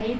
Radhe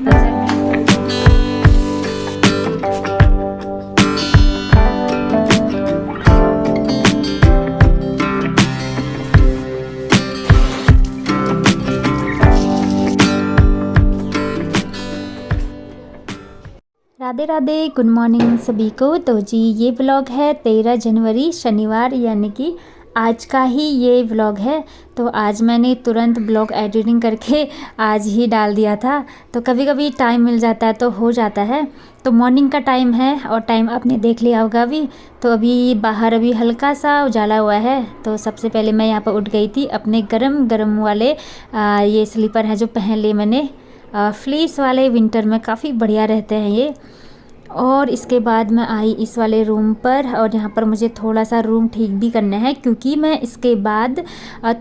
Radhe, good morning सभी को। तो जी ये व्लॉग है 13 जनवरी शनिवार, यानी कि आज का ही ये व्लॉग है। तो आज मैंने तुरंत ब्लॉग एडिटिंग करके आज ही डाल दिया था। तो कभी कभी टाइम मिल जाता है तो हो जाता है। तो मॉर्निंग का टाइम है और टाइम आपने देख लिया होगा अभी। तो अभी बाहर अभी हल्का सा उजाला हुआ है। तो सबसे पहले मैं यहाँ पर उठ गई थी, अपने गरम गरम वाले ये स्लीपर हैं जो पहन लिए मैंने, फ्लीस वाले, विंटर में काफ़ी बढ़िया रहते हैं ये। और इसके बाद मैं आई इस वाले रूम पर, और यहाँ पर मुझे थोड़ा सा रूम ठीक भी करना है क्योंकि मैं इसके बाद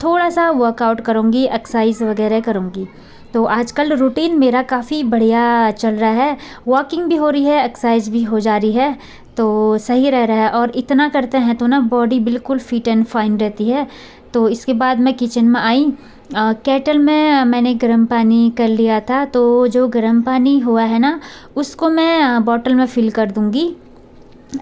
थोड़ा सा वर्कआउट करूँगी, एक्सरसाइज वगैरह करूँगी। तो आजकल रूटीन मेरा काफ़ी बढ़िया चल रहा है, वॉकिंग भी हो रही है, एक्सरसाइज भी हो जा रही है, तो सही रह रहा है। और इतना करते हैं तो ना बॉडी बिल्कुल फिट एंड फाइन रहती है। तो इसके बाद मैं किचन में आई, केटल में मैंने गर्म पानी कर लिया था। तो जो गर्म पानी हुआ है ना उसको मैं बॉटल में फ़िल कर दूँगी।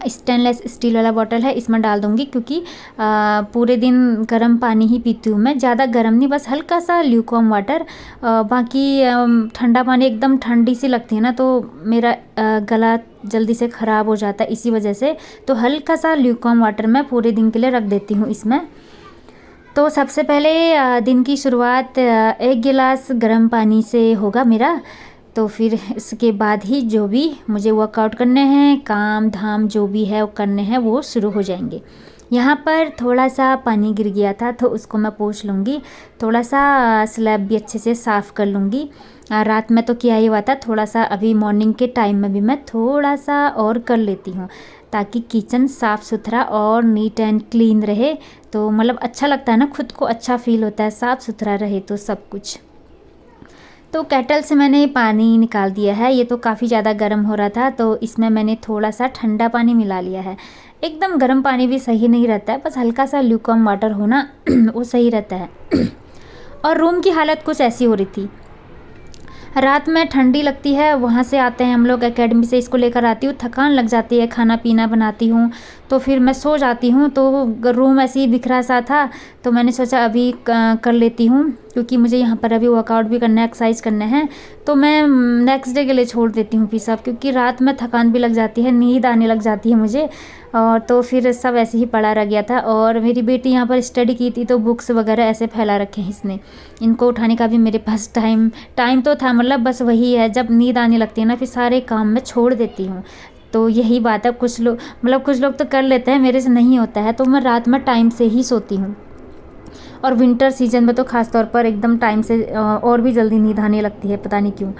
स्टेनलेस स्टील वाला बॉटल है, इसमें डाल दूँगी क्योंकि पूरे दिन गर्म पानी ही पीती हूँ मैं, ज़्यादा गर्म नहीं, बस हल्का सा ल्यूकवार्म वाटर। बाकी ठंडा पानी एकदम ठंडी सी लगती है ना तो मेरा गला जल्दी से ख़राब हो जाता है, इसी वजह से तो हल्का सा ल्यूकवार्म वाटर मैं पूरे दिन के लिए रख देती हूँ इसमें। तो सबसे पहले दिन की शुरुआत एक गिलास गर्म पानी से होगा मेरा। तो फिर इसके बाद ही जो भी मुझे वर्कआउट करने हैं, काम धाम जो भी है वो करने हैं वो शुरू हो जाएंगे। यहाँ पर थोड़ा सा पानी गिर गया था तो उसको मैं पोंछ लूँगी, थोड़ा सा स्लैब भी अच्छे से साफ़ कर लूँगी। रात में तो किया ही हुआ था, थोड़ा सा अभी मॉर्निंग के टाइम में भी मैं थोड़ा सा और कर लेती हूँ ताकि किचन साफ़ सुथरा और नीट एंड क्लीन रहे। तो मतलब अच्छा लगता है ना, खुद को अच्छा फील होता है साफ़ सुथरा रहे तो सब कुछ। तो केटल से मैंने पानी निकाल दिया है, ये तो काफ़ी ज़्यादा गर्म हो रहा था तो इसमें मैंने थोड़ा सा ठंडा पानी मिला लिया है। एकदम गर्म पानी भी सही नहीं रहता है, बस हल्का सा ल्यूकवार्म वाटर होना वो सही रहता है। और रूम की हालत कुछ ऐसी हो रही थी, रात में ठंडी लगती है, वहाँ से आते हैं हम लोग एकेडमी से, इसको लेकर आती हूँ, थकान लग जाती है, खाना पीना बनाती हूँ तो फिर मैं सो जाती हूँ। तो रूम ऐसे ही बिखरा सा था तो मैंने सोचा अभी कर लेती हूँ क्योंकि मुझे यहाँ पर अभी वर्कआउट भी करना है, एक्सरसाइज करना है। तो मैं नेक्स्ट डे के लिए छोड़ देती हूँ फिर सब, क्योंकि रात में थकान भी लग जाती है, नींद आने लग जाती है मुझे। और तो फिर सब ऐसे ही पड़ा रह गया था। और मेरी बेटी यहाँ पर स्टडी की थी तो बुक्स वगैरह ऐसे फैला रखे हैं इसने, इनको उठाने का भी मेरे पास टाइम तो था, मतलब बस वही है, जब नींद आने लगती है ना फिर सारे काम मैं छोड़ देती हूँ। तो यही बात है, कुछ लोग तो कर लेते हैं, मेरे से नहीं होता है। तो मैं रात में टाइम से ही सोती हूँ, और विंटर सीजन में तो ख़ास तौर पर एकदम टाइम से और भी जल्दी नींद आने लगती है, पता नहीं क्यों।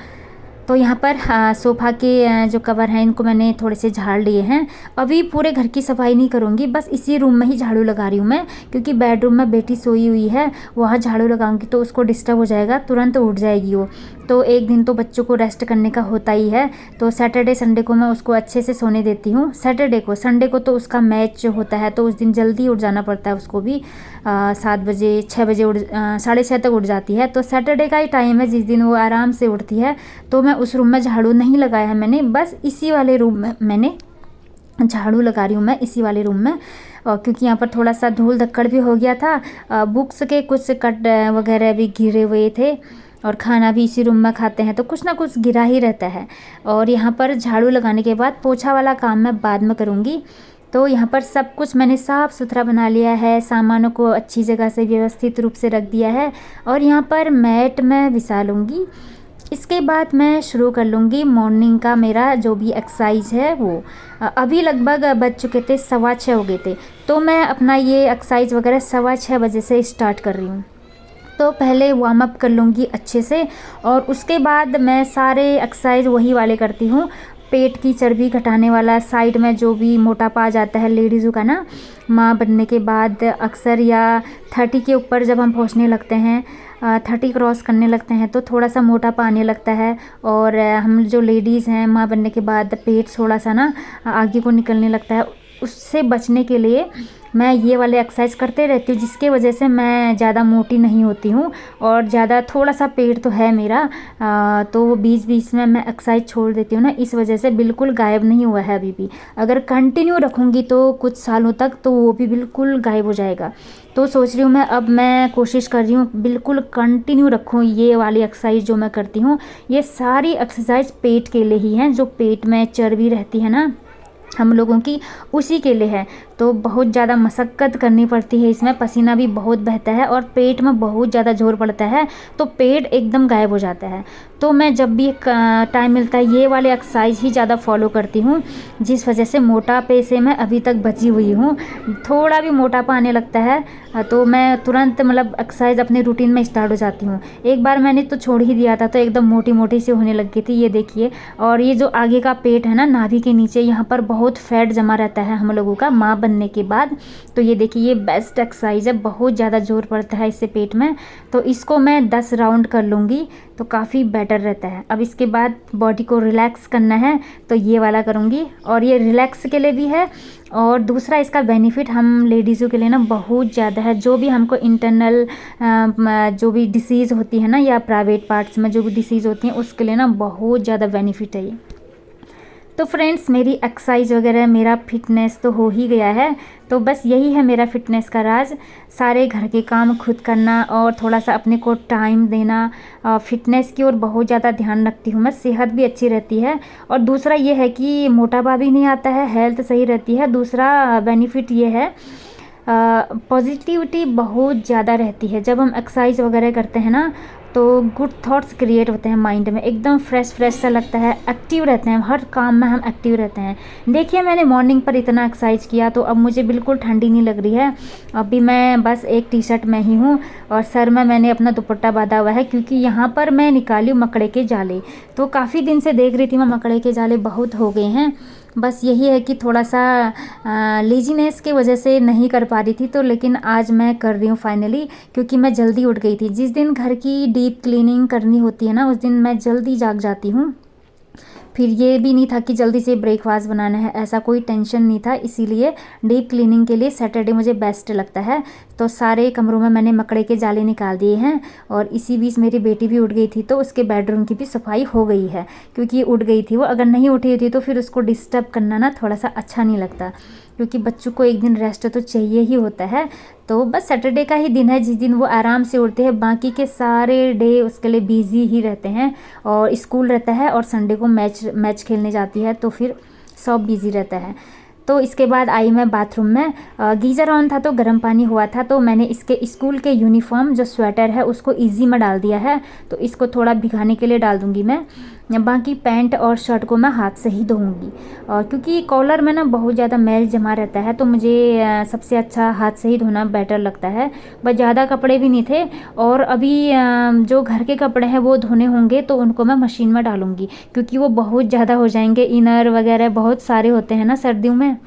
तो यहाँ पर सोफ़ा के जो कवर हैं इनको मैंने थोड़े से झाड़ लिए हैं। अभी पूरे घर की सफाई नहीं करूँगी, बस इसी रूम में ही झाड़ू लगा रही हूँ मैं, क्योंकि बेडरूम में बेटी सोई हुई है, वहाँ झाड़ू लगाऊंगी तो उसको डिस्टर्ब हो जाएगा, तुरंत उठ जाएगी वो। तो एक दिन तो बच्चों को रेस्ट करने का होता ही है। तो सैटरडे संडे को मैं उसको अच्छे से सोने देती हूँ। संडे को तो उसका मैच होता है तो उस दिन जल्दी उठ जाना पड़ता है उसको भी, 7 बजे 6 बजे 6:30 तक उठ जाती है। तो सैटरडे का ही टाइम है जिस दिन वो आराम से उठती है। तो मैं उस रूम में झाड़ू नहीं लगाया है मैंने, बस इसी वाले रूम में मैंने झाड़ू लगा रही हूँ मैं, इसी वाले रूम में। और क्योंकि यहाँ पर थोड़ा सा धूल धक्कड़ भी हो गया था, बुक्स के कुछ कट वगैरह भी गिरे हुए थे, और खाना भी इसी रूम में खाते हैं तो कुछ ना कुछ गिरा ही रहता है। और यहाँ पर झाड़ू लगाने के बाद पोछा वाला काम मैं बाद में करूँगी। तो यहाँ पर सब कुछ मैंने साफ़ सुथरा बना लिया है, सामानों को अच्छी जगह से व्यवस्थित रूप से रख दिया है, और यहाँ पर मैट मैं बिछा लूँगी। इसके बाद मैं शुरू कर लूँगी मॉर्निंग का मेरा जो भी एक्सरसाइज है वो। अभी लगभग बज चुके थे 6:15 हो गए थे, तो मैं अपना ये एक्सरसाइज वगैरह 6:15 बजे से स्टार्ट कर रही हूँ। तो पहले वार्म अप कर लूँगी अच्छे से, और उसके बाद मैं सारे एक्सरसाइज वही वाले करती हूँ। पेट की चर्बी घटाने वाला, साइड में जो भी मोटापा आ जाता है लेडीज़ों का ना, माँ बनने के बाद अक्सर, या 30 के ऊपर जब हम पहुँचने लगते हैं, 30 क्रॉस करने लगते हैं तो थोड़ा सा मोटापा आने लगता है। और हम जो लेडीज़ हैं माँ बनने के बाद पेट थोड़ा सा ना आगे को निकलने लगता है, उससे बचने के लिए मैं ये वाले एक्सरसाइज करते रहती हूँ, जिसके वजह से मैं ज़्यादा मोटी नहीं होती हूँ। और ज़्यादा थोड़ा सा पेट तो है मेरा, तो बीच बीच में मैं एक्सरसाइज छोड़ देती हूँ ना, इस वजह से बिल्कुल गायब नहीं हुआ है अभी भी। अगर कंटिन्यू रखूँगी तो कुछ सालों तक तो वो भी बिल्कुल गायब हो जाएगा। तो सोच रही हूँ मैं कोशिश कर रही हूँ बिल्कुल कंटिन्यू रखूँ ये वाली एक्सरसाइज जो मैं करती हूँ। ये सारी एक्सरसाइज पेट के लिए ही हैं, जो पेट में चर्बी रहती है ना हम लोगों की, उसी के लिए है। तो बहुत ज़्यादा मशक्क़त करनी पड़ती है इसमें, पसीना भी बहुत बहता है और पेट में बहुत ज़्यादा जोर पड़ता है, तो पेट एकदम गायब हो जाता है। तो मैं जब भी टाइम मिलता है ये वाले एक्सरसाइज ही ज़्यादा फॉलो करती हूँ, जिस वजह से मोटापे से मैं अभी तक बची हुई हूँ। थोड़ा भी मोटापा आने लगता है तो मैं तुरंत मतलब एक्सरसाइज अपने रूटीन में स्टार्ट हो जाती हूँ। एक बार मैंने तो छोड़ ही दिया था, तो एकदम मोटी मोटी सी होने लग गई थी, ये देखिए। और ये जो आगे का पेट है ना, नाभि के नीचे, यहाँ पर बहुत फैट जमा रहता है हम लोगों का माँ बनने के बाद। तो ये देखिए, ये बेस्ट एक्सरसाइज है, बहुत ज़्यादा जोर पड़ता है इससे पेट में। तो इसको मैं 10 राउंड कर लूँगी तो काफ़ी बेटर रहता है। अब इसके बाद बॉडी को रिलैक्स करना है तो ये वाला करूँगी, और ये रिलैक्स के लिए भी है। और दूसरा इसका बेनिफिट हम लेडीज़ों के लिए ना बहुत ज़्यादा है। जो भी हमको इंटरनल जो भी डिसीज़ होती है ना, या प्राइवेट पार्ट्स में जो भी डिसीज़ होती हैं, उसके लिए ना बहुत ज़्यादा बेनिफिट है ये। तो फ्रेंड्स, मेरी एक्सरसाइज वगैरह, मेरा फिटनेस तो हो ही गया है। तो बस यही है मेरा फिटनेस का राज, सारे घर के काम खुद करना और थोड़ा सा अपने को टाइम देना। फिटनेस की ओर बहुत ज़्यादा ध्यान रखती हूँ मैं, सेहत भी अच्छी रहती है। और दूसरा ये है कि मोटापा भी नहीं आता है, हेल्थ सही रहती है। दूसरा बेनिफिट ये है, पॉजिटिविटी बहुत ज़्यादा रहती है। जब हम एक्सरसाइज वगैरह करते हैं ना, तो गुड थॉट्स क्रिएट होते हैं माइंड में, एकदम फ्रेश फ्रेश सा लगता है, एक्टिव रहते हैं, हर काम में हम एक्टिव रहते हैं। देखिए, मैंने मॉर्निंग पर इतना एक्सरसाइज किया तो अब मुझे बिल्कुल ठंडी नहीं लग रही है। अभी मैं बस एक टी शर्ट में ही हूँ और सर में मैंने अपना दुपट्टा बांधा हुआ है, क्योंकि यहाँ पर मैं निकाली हूँ मकड़े के जाले। तो काफ़ी दिन से देख रही थी मैं, मकड़े के जाले बहुत हो गए हैं। बस यही है कि थोड़ा सा लेजीनेस की वजह से नहीं कर पा रही थी, तो लेकिन आज मैं कर रही हूँ फाइनली, क्योंकि मैं जल्दी उठ गई थी। जिस दिन घर की डीप क्लीनिंग करनी होती है ना, उस दिन मैं जल्दी जाग जाती हूँ। फिर ये भी नहीं था कि जल्दी से ब्रेकफास्ट बनाना है, ऐसा कोई टेंशन नहीं था। इसीलिए डीप क्लीनिंग के लिए सैटरडे मुझे बेस्ट लगता है। तो सारे कमरों में मैंने मकड़े के जाले निकाल दिए हैं, और इसी बीच मेरी बेटी भी उठ गई थी, तो उसके बेडरूम की भी सफाई हो गई है, क्योंकि उठ गई थी वो। अगर नहीं उठी होती तो फिर उसको डिस्टर्ब करना ना थोड़ा सा अच्छा नहीं लगता, क्योंकि बच्चों को एक दिन रेस्ट तो चाहिए ही होता है। तो बस सैटरडे का ही दिन है जिस दिन वो आराम से उठते हैं, बाकी के सारे डे उसके लिए बिजी ही रहते हैं। और स्कूल रहता है, और संडे को मैच खेलने जाती है, तो फिर सब बिजी रहता है। तो इसके बाद आई मैं बाथरूम में, गीज़र ऑन था तो गर्म पानी हुआ था, तो मैंने इसके स्कूल के यूनिफॉर्म जो स्वेटर है उसको इजी में डाल दिया है। तो इसको थोड़ा भिगाने के लिए डाल दूँगी मैं। बाकी पैंट और शर्ट को मैं हाथ से ही धोऊंगी, और क्योंकि कॉलर में ना बहुत ज़्यादा मैल जमा रहता है, तो मुझे सबसे अच्छा हाथ से ही धोना बेटर लगता है। बस ज़्यादा कपड़े भी नहीं थे, और अभी जो घर के कपड़े हैं वो धोने होंगे, तो उनको मैं मशीन में डालूंगी, क्योंकि वो बहुत ज़्यादा हो जाएंगे। इनर वगैरह बहुत सारे होते हैं ना सर्दियों में,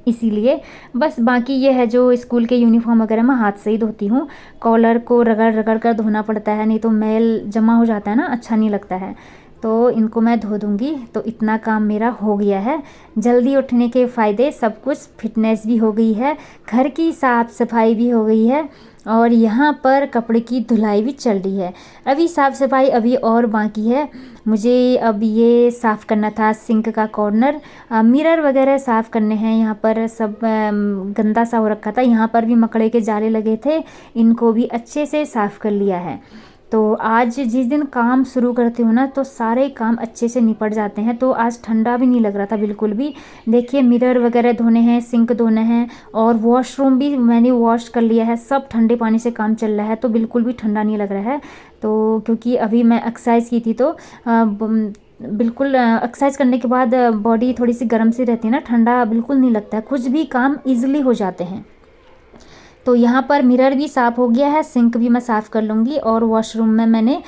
इसीलिए। बस बाकी ये है, जो स्कूल के यूनिफॉर्म वगैरह मैं हाथ से ही धोती हूँ। कॉलर को रगड़ रगड़ कर धोना पड़ता है, नहीं तो मैल जमा हो जाता है ना, अच्छा नहीं लगता है। तो इनको मैं धो दूँगी। तो इतना काम मेरा हो गया है। जल्दी उठने के फ़ायदे सब कुछ, फिटनेस भी हो गई है, घर की साफ़ सफाई भी हो गई है, और यहाँ पर कपड़े की धुलाई भी चल रही है। अभी साफ़ सफाई अभी और बाकी है मुझे। अब ये साफ़ करना था सिंक का कॉर्नर, मिरर वगैरह साफ़ करने हैं। यहाँ पर सब गंदा सा हो रखा था, यहाँ पर भी मकड़े के जाले लगे थे, इनको भी अच्छे से साफ़ कर लिया है। तो आज जिस दिन काम शुरू करती हूँ ना, तो सारे काम अच्छे से निपट जाते हैं। तो आज ठंडा भी नहीं लग रहा था बिल्कुल भी। देखिए, मिरर वगैरह धोने हैं, सिंक धोने हैं, और वॉशरूम भी मैंने वॉश कर लिया है। सब ठंडे पानी से काम चल रहा है, तो बिल्कुल भी ठंडा नहीं लग रहा है। तो क्योंकि अभी मैं एक्सरसाइज की थी, तो बिल्कुल एक्सरसाइज करने के बाद बॉडी थोड़ी सी गर्म सी रहती है ना, ठंडा बिल्कुल नहीं लगता है, कुछ भी काम ईजिली हो जाते हैं। तो यहाँ पर मिरर भी साफ़ हो गया है, सिंक भी मैं साफ़ कर लूँगी, और वॉशरूम में मैंने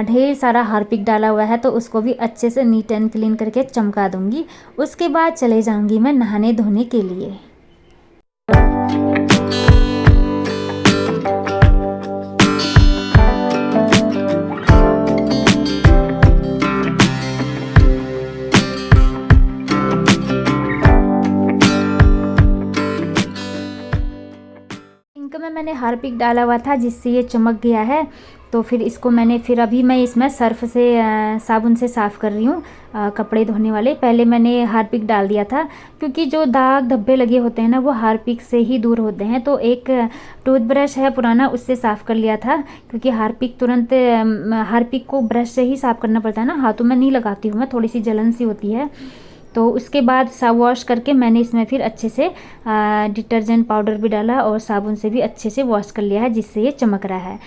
ढेर सारा हार्पिक डाला हुआ है, तो उसको भी अच्छे से नीट एंड क्लीन करके चमका दूँगी। उसके बाद चले जाऊँगी मैं नहाने धोने के लिए। मैंने हार्पिक डाला हुआ था जिससे ये चमक गया है। तो फिर इसको मैंने अभी मैं इसमें सर्फ से साबुन से साफ़ कर रही हूँ कपड़े धोने वाले। पहले मैंने हार्पिक डाल दिया था क्योंकि जो दाग धब्बे लगे होते हैं ना वो हार्पिक से ही दूर होते हैं। तो एक टूथब्रश है पुराना, उससे साफ़ कर लिया था क्योंकि हार्पिक को ब्रश से ही साफ़ करना पड़ता है ना, हाथों में नहीं लगाती हूँ मैं, थोड़ी सी जलन सी होती है। तो उसके बाद वॉश करके मैंने इसमें फिर अच्छे से डिटर्जेंट पाउडर भी डाला और साबुन से भी अच्छे से वॉश कर लिया है जिससे ये चमक रहा है।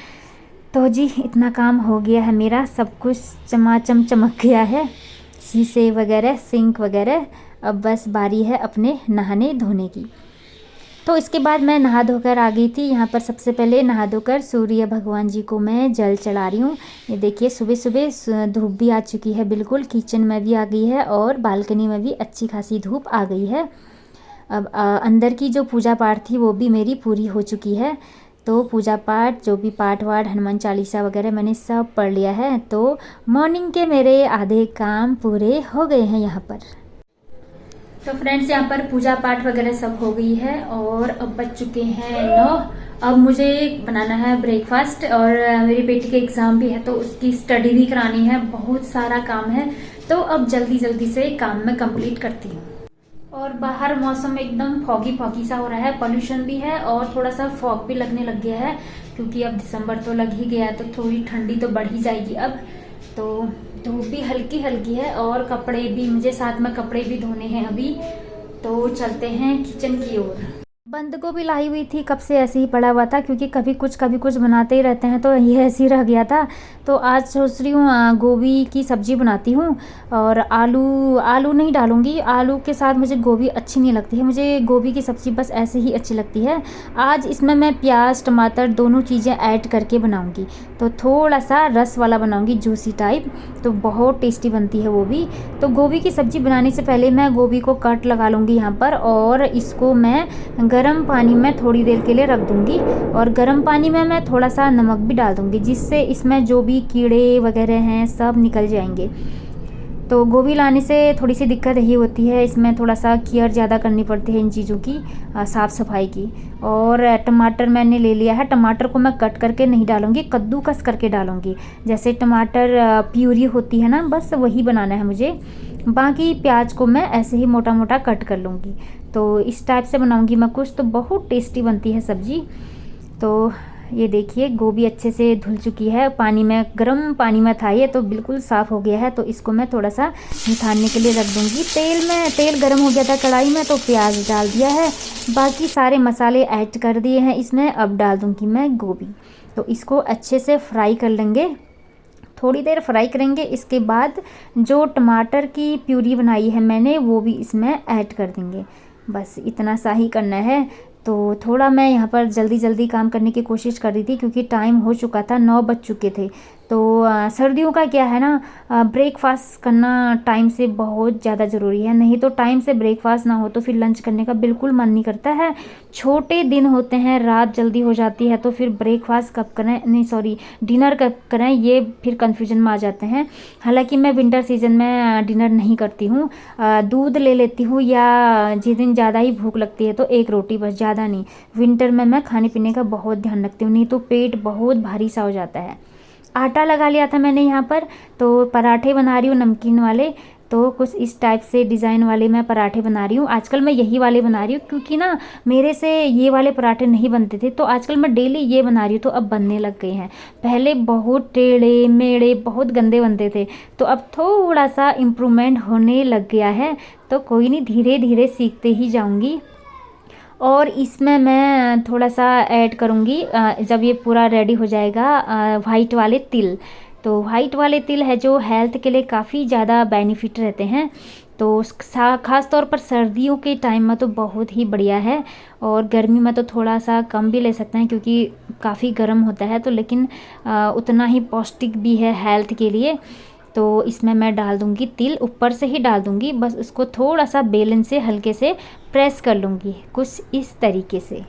तो जी इतना काम हो गया है मेरा, सब कुछ चमाचम चमक गया है, शीशे वगैरह सिंक वगैरह। अब बस बारी है अपने नहाने धोने की। तो इसके बाद मैं नहा धोकर आ गई थी। यहाँ पर सबसे पहले नहा धोकर सूर्य भगवान जी को मैं जल चढ़ा रही हूँ। ये देखिए सुबह सुबह धूप भी आ चुकी है, बिल्कुल किचन में भी आ गई है और बालकनी में भी अच्छी खासी धूप आ गई है। अब अंदर की जो पूजा पाठ थी वो भी मेरी पूरी हो चुकी है। तो पूजा पाठ जो भी पाठ वाठ हनुमान चालीसा वगैरह मैंने सब पढ़ लिया है। तो मॉर्निंग के मेरे आधे काम पूरे हो गए हैं यहाँ पर। तो फ्रेंड्स यहाँ पर पूजा पाठ वगैरह सब हो गई है और अब बज चुके हैं 9। अब मुझे बनाना है ब्रेकफास्ट और मेरी बेटी के एग्ज़ाम भी है तो उसकी स्टडी भी करानी है, बहुत सारा काम है। तो अब जल्दी जल्दी से काम मैं कंप्लीट करती हूँ। और बाहर मौसम एकदम फॉगी फॉगी सा हो रहा है, पोल्यूशन भी है और थोड़ा सा फॉग भी लगने लग गया है क्योंकि अब दिसंबर तो लग ही गया है तो थोड़ी ठंडी तो बढ़ ही जाएगी अब। तो धूप भी हल्की हल्की है और कपड़े भी, मुझे साथ में कपड़े भी धोने हैं अभी। तो चलते हैं किचन की ओर। बंद गोभी लाई हुई थी, कब से ऐसे ही पड़ा हुआ था क्योंकि कभी कुछ बनाते ही रहते हैं तो ये ऐसे ही रह गया था। तो आज सोच रही हूँ गोभी की सब्ज़ी बनाती हूँ और आलू नहीं डालूँगी, आलू के साथ मुझे गोभी अच्छी नहीं लगती है, मुझे गोभी की सब्ज़ी बस ऐसे ही अच्छी लगती है। आज इसमें मैं प्याज टमाटर दोनों चीज़ें ऐड करके बनाऊँगी, तो थोड़ा सा रस वाला बनाऊँगी, जूसी टाइप, तो बहुत टेस्टी बनती है वो भी। तो गोभी की सब्ज़ी बनाने से पहले मैं गोभी को कट लगा लूँगी यहाँ पर और इसको मैं गर्म पानी में थोड़ी देर के लिए रख दूंगी और गर्म पानी में मैं थोड़ा सा नमक भी डाल दूंगी जिससे इसमें जो भी कीड़े वगैरह हैं सब निकल जाएंगे। तो गोभी लाने से थोड़ी सी दिक्कत यही होती है, इसमें थोड़ा सा केयर ज़्यादा करनी पड़ती है इन चीज़ों की, साफ़ सफाई की। और टमाटर मैंने ले लिया है, टमाटर को मैं कट करके नहीं डालूंगी, कद्दूकस करके डालूंगी, जैसे टमाटर प्यूरी होती है ना, बस वही बनाना है मुझे। बाकी प्याज को मैं ऐसे ही मोटा मोटा कट कर लूँगी। तो इस टाइप से बनाऊंगी मैं कुछ, तो बहुत टेस्टी बनती है सब्ज़ी। तो ये देखिए गोभी अच्छे से धुल चुकी है, पानी में, गर्म पानी में था ये, तो बिल्कुल साफ़ हो गया है। तो इसको मैं थोड़ा सा निथारने के लिए रख दूंगी। तेल गर्म हो गया था कढ़ाई में तो प्याज डाल दिया है, बाकी सारे मसाले ऐड कर दिए हैं इसमें। अब डाल दूंगी मैं गोभी, तो इसको अच्छे से फ्राई कर लेंगे, थोड़ी देर फ्राई करेंगे। इसके बाद जो टमाटर की प्यूरी बनाई है मैंने वो भी इसमें ऐड कर देंगे, बस इतना सा ही करना है। तो थोड़ा मैं यहाँ पर जल्दी जल्दी काम करने की कोशिश कर रही थी क्योंकि टाइम हो चुका था, 9 बज चुके थे। तो सर्दियों का क्या है ना, ब्रेकफास्ट करना टाइम से बहुत ज़्यादा ज़रूरी है, नहीं तो टाइम से ब्रेकफास्ट ना हो तो फिर लंच करने का बिल्कुल मन नहीं करता है। छोटे दिन होते हैं, रात जल्दी हो जाती है, तो फिर ब्रेकफास्ट कब करें, नहीं सॉरी डिनर कब करें, ये फिर कन्फ्यूजन में आ जाते हैं। हालांकि मैं विंटर सीजन में डिनर नहीं करती हूँ, दूध ले लेती हूँ या जिस दिन ज़्यादा ही भूख लगती है तो एक रोटी, बस ज़्यादा नहीं। विंटर में मैं खाने पीने का बहुत ध्यान रखती हूँ, नहीं तो पेट बहुत भारी सा हो जाता है। आटा लगा लिया था मैंने यहाँ पर, तो पराठे बना रही हूँ नमकीन वाले। तो कुछ इस टाइप से डिज़ाइन वाले मैं पराठे बना रही हूँ। आजकल मैं यही वाले बना रही हूँ क्योंकि ना मेरे से ये वाले पराठे नहीं बनते थे, तो आजकल मैं डेली ये बना रही हूँ, तो अब बनने लग गए हैं। पहले बहुत टेढ़े मेढ़े बहुत गंदे बनते थे, तो अब थोड़ा सा इम्प्रूवमेंट होने लग गया है। तो कोई नहीं, धीरे धीरे सीखते ही जाऊँगी। और इसमें मैं थोड़ा सा ऐड करूँगी जब ये पूरा रेडी हो जाएगा, वाइट वाले तिल। तो वाइट वाले तिल है जो हेल्थ के लिए काफ़ी ज़्यादा बेनिफिट रहते हैं, तो ख़ास तौर पर सर्दियों के टाइम में तो बहुत ही बढ़िया है। और गर्मी में तो थोड़ा सा कम भी ले सकते हैं क्योंकि काफ़ी गर्म होता है, तो लेकिन उतना ही पौष्टिक भी है हेल्थ के लिए। तो इसमें मैं डाल दूंगी तिल, ऊपर से ही डाल दूंगी, बस उसको थोड़ा सा बेलन से हल्के से प्रेस कर लूँगी, कुछ इस तरीके से।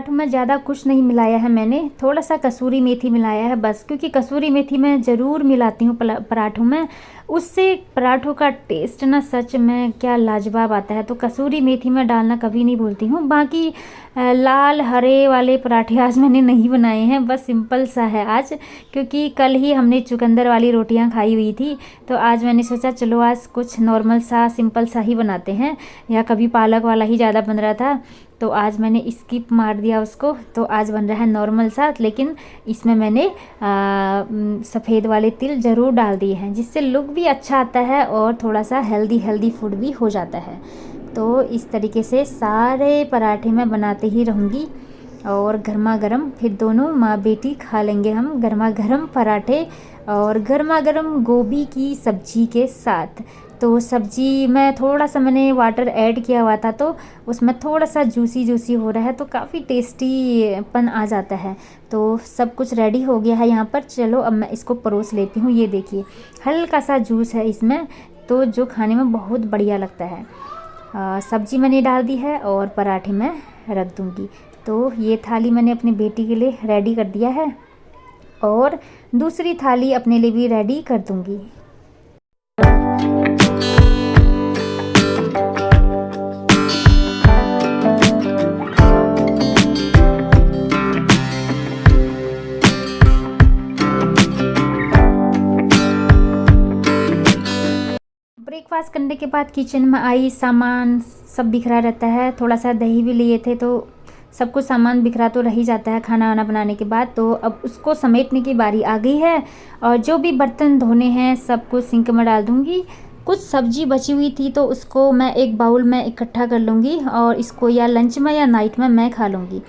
पराठों में ज़्यादा कुछ नहीं मिलाया है मैंने, थोड़ा सा कसूरी मेथी मिलाया है बस, क्योंकि कसूरी मेथी मैं ज़रूर मिलाती हूँ पराठों में, उससे पराठों का टेस्ट ना सच में क्या लाजवाब आता है। तो कसूरी मेथी मैं डालना कभी नहीं भूलती हूँ। बाकी लाल हरे वाले पराठे आज मैंने नहीं बनाए हैं, बस सिंपल सा है आज, क्योंकि कल ही हमने चुकंदर वाली रोटियां खाई हुई थी। तो आज मैंने सोचा चलो आज कुछ नॉर्मल सा सिंपल सा ही बनाते हैं, या कभी पालक वाला ही ज़्यादा बन रहा था तो आज मैंने स्किप मार दिया उसको। तो आज बन रहा है नॉर्मल सा, लेकिन इसमें मैंने सफ़ेद वाले तिल ज़रूर डाल दिए हैं, जिससे लुक भी अच्छा आता है और थोड़ा सा हेल्दी फूड भी हो जाता है। तो इस तरीके से सारे पराठे मैं बनाते ही रहूँगी, और गर्मा गर्म फिर दोनों माँ बेटी खा लेंगे हम गर्मा गर्म पराठे और गर्मा गर्म गोभी की सब्जी के साथ। तो सब्जी में थोड़ा सा मैंने वाटर ऐड किया हुआ था, तो उसमें थोड़ा सा जूसी हो रहा है, तो काफ़ी टेस्टीपन आ जाता है। तो सब कुछ रेडी हो गया है यहाँ पर। चलो अब मैं इसको परोस लेती हूँ। ये देखिए हल्का सा जूस है इसमें, तो जो खाने में बहुत बढ़िया लगता है। सब्जी मैंने डाल दी है और पराठे में रख दूँगी। तो ये थाली मैंने अपनी बेटी के लिए रेडी कर दिया है, और दूसरी थाली अपने लिए भी रेडी कर दूँगी। ब्रेकफास्ट करने के बाद किचन में आई, सामान सब बिखरा रहता है, थोड़ा सा दही भी लिए थे तो सब कुछ सामान बिखरा तो रह ही जाता है खाना वाना बनाने के बाद। तो अब उसको समेटने की बारी आ गई है, और जो भी बर्तन धोने हैं सब कुछ सिंक में डाल दूँगी। कुछ सब्जी बची हुई थी तो उसको मैं एक बाउल में इकट्ठा कर लूँगी, और इसको या लंच में या नाइट में मैं खा लूँगी,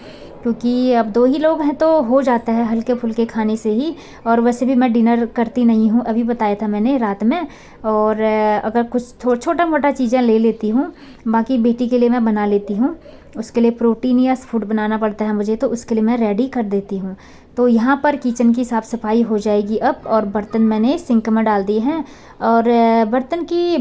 क्योंकि अब 2 ही लोग हैं तो हो जाता है हल्के फुल्के खाने से ही। और वैसे भी मैं डिनर करती नहीं हूँ, अभी बताया था मैंने रात में। और अगर कुछ छोटा मोटा चीज़ें ले लेती हूँ, बाकी बेटी के लिए मैं बना लेती हूँ। उसके लिए प्रोटीन या फूड बनाना पड़ता है मुझे, तो उसके लिए मैं रेडी कर देती हूँ। तो यहाँ पर किचन की साफ़ सफाई हो जाएगी अब, और बर्तन मैंने सिंक में डाल दिए हैं। और बर्तन की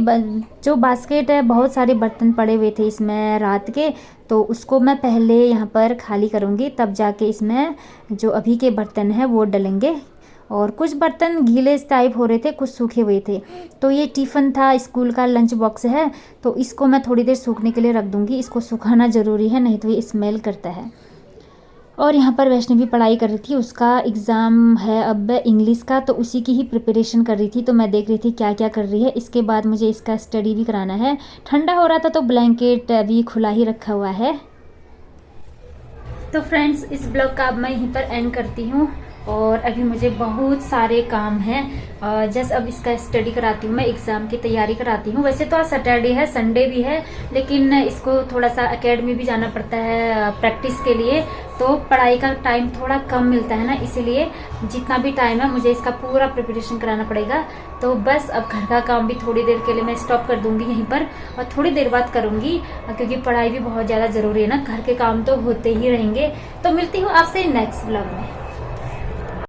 जो बास्केट है, बहुत सारे बर्तन पड़े हुए थे इसमें रात के, तो उसको मैं पहले यहाँ पर खाली करूँगी, तब जाके इसमें जो अभी के बर्तन हैं वो डलेंगे। और कुछ बर्तन गीले टाइप हो रहे थे, कुछ सूखे हुए थे। तो ये टिफ़िन था, स्कूल का लंच बॉक्स है, तो इसको मैं थोड़ी देर सूखने के लिए रख दूँगी। इसको सुखाना ज़रूरी है, नहीं तो ये स्मेल करता है। और यहाँ पर वैष्णवी पढ़ाई कर रही थी, उसका एग्ज़ाम है अब इंग्लिश का, तो उसी की ही प्रिपरेशन कर रही थी। तो मैं देख रही थी क्या क्या कर रही है। इसके बाद मुझे इसका स्टडी भी कराना है। ठंडा हो रहा था तो ब्लैंकेट अभी खुला ही रखा हुआ है। तो फ्रेंड्स, इस ब्लॉग का अब मैं यहीं पर एंड करती हूँ, और अभी मुझे बहुत सारे काम हैं। जस्ट अब इसका स्टडी कराती हूँ, मैं एग्ज़ाम की तैयारी कराती हूँ। वैसे तो आज सैटरडे है, संडे भी है, लेकिन इसको थोड़ा सा एकेडमी भी जाना पड़ता है प्रैक्टिस के लिए, तो पढ़ाई का टाइम थोड़ा कम मिलता है ना, इसीलिए जितना भी टाइम है मुझे इसका पूरा प्रिपरेशन कराना पड़ेगा। तो बस अब घर का काम भी थोड़ी देर के लिए मैं स्टॉप कर दूंगी यहीं पर, और थोड़ी देर बाद करूंगी, क्योंकि पढ़ाई भी बहुत ज़्यादा ज़रूरी है ना, घर के काम तो होते ही रहेंगे। तो मिलती हूँ आपसे नेक्स्ट व्लॉग में।